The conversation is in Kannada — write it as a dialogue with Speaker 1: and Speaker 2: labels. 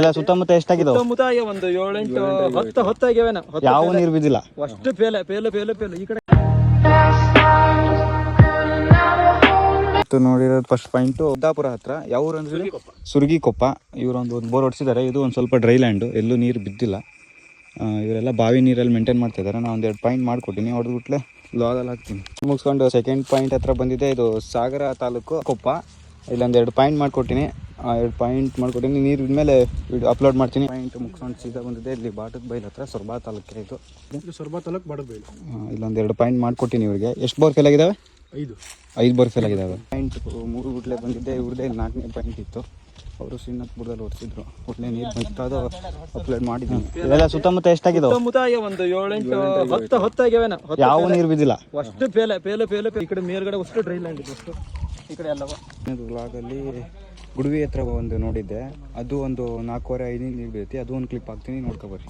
Speaker 1: ಎಲ್ಲ ಸುತ್ತಮುತ್ತ ಎಷ್ಟಾಗಿದಾವೆ?
Speaker 2: ಸುತ್ತಮುತ್ತ ಒಂದು 7-8 10 ಆಗ್ಯಾವೇನ.
Speaker 1: ಯಾವ ನೀರು ಬಿದ್ದಿಲ್ಲ
Speaker 2: ಅಷ್ಟು ಪೇಲೆ ಪೇಲೆ ಪೇಲೆ ಪೇಲೆ ಈ ಕಡೆ
Speaker 1: ನೋಡಿರೋದು. ಫಸ್ಟ್ ಪಾಯಿಂಟು ಉದ್ದಾಪುರ ಹತ್ರ. ಯಾವ ಊರು ಅಂದ್ರೆ ಸುರ್ಗಿಕೊಪ್ಪ. ಇವರೊಂದು ಬೋರ್ ಹೊಡ್ಸಿದ್ದಾರೆ. ಇದು ಒಂದು ಸ್ವಲ್ಪ ಡ್ರೈ ಲ್ಯಾಂಡು, ಎಲ್ಲೂ ನೀರು ಬಿದ್ದಿಲ್ಲ. ಇವರೆಲ್ಲ ಬಾವಿ ನೀರಲ್ಲಿ ಮೇಂಟೈನ್ ಮಾಡ್ತಿದ್ದಾರೆ. ನಾನು ಒಂದೆರಡು ಪಾಯಿಂಟ್ ಮಾಡಿಕೊಟ್ಟಿನಿ, ಹೊಡೆದ್ಬಿಟ್ಲೆ ಲಾಗಲ್ಲಿ ಹಾಕ್ತೀನಿ. ಮುಗಿಸ್ಕೊಂಡು ಸೆಕೆಂಡ್ ಪಾಯಿಂಟ್ ಹತ್ರ ಬಂದಿದೆ. ಇದು ಸಾಗರ ತಾಲೂಕು ಕೊಪ್ಪ. ಇಲ್ಲೊಂದೆರಡು ಪಾಯಿಂಟ್ ಮಾಡಿಕೊಟ್ಟಿನಿ. 2 ಪಾಯಿಂಟ್ ಮಾಡ್ಕೊಟ್ಟಿನಿ. ನೀರು ಮೇಲೆ ವಿಡಿಯೋ ಅಪ್ಲೋಡ್ ಮಾಡ್ತೀನಿ. ಪಾಯಿಂಟ್ ಮುಗಿಸ್ಕೊಂಡು ಸೀದಾ ಬಂದಿದೆ. ಇಲ್ಲಿ ಬಾಟದ ಬೈಲ್ ಹತ್ರ ಸೊರಬ ತಾಲೂಕು. ಇದು
Speaker 2: ಸೊರಬ ತಾಲೂಕು ಬಾಟದ ಬೈಲ್.
Speaker 1: ಇಲ್ಲೊಂದೆರಡು ಪಾಯಿಂಟ್ ಮಾಡಿಕೊಟ್ಟಿನಿ ಇವ್ರಿಗೆ. ಎಷ್ಟು ಬೋರ್ ಫೇಲ್ ಆಗಿದ್ದಾವೆ? 5 ಬೋರ್ ಫೇಲ್ ಆಗಿದ್ದಾವೆ. ಪಾಯಿಂಟ್ 3 ಗುಟ್ಲೆ ಬಂದಿದ್ದೆ. ಇವ್ರದ್ದೇ 4ನೇ ಪಾಯಿಂಟ್ ಇತ್ತು. ಅವರು ಶ್ರೀನಾಥ್ಪುರದಲ್ಲಿ ಹೊಡಿಸಿದ್ರು. ಗುಟ್ಲೆ ನೀರು ಬಂತು, ಅದು ಅಪ್ಲೋಡ್ ಮಾಡಿದ್ದೀನಿ. ಇದೆಲ್ಲ ಸುತ್ತಮುತ್ತ ಎಷ್ಟಾಗಿದಾವೆ?
Speaker 2: ಸುತ್ತಮುತ್ತ ಒಂದು 7-8 10 ಆಗ್ಯಾವೇನ.
Speaker 1: ಯಾವ ನೀರು ಬಿದ್ದಿಲ್ಲ
Speaker 2: ಅಷ್ಟು ಪೇಲೆ ಪೇಲೆ ಪೇಲೆ ಪೇಲೆ. ಈ ಕಡೆ ಮೇಲ್ಗಡೆ ಅಷ್ಟು ಡ್ರೈ ಲ್ಯಾಂಡ್ ಇದೆ. ಅಷ್ಟು ಈ ಕಡೆ ಎಲ್ಲವ.
Speaker 1: ವ್ಲಾಗಲ್ಲಿ ಗುಡುವಿ ಹತ್ರ ಒಂದು ನೋಡಿದ್ದೆ. ಅದು ಒಂದು 4.5 ನೀರು ಬೀಳುತ್ತೆ. ಅದು ಒಂದು ಕ್ಲಿಪ್ ಹಾಕ್ತೀನಿ, ನೋಡ್ಕೊಬರ್ರಿ.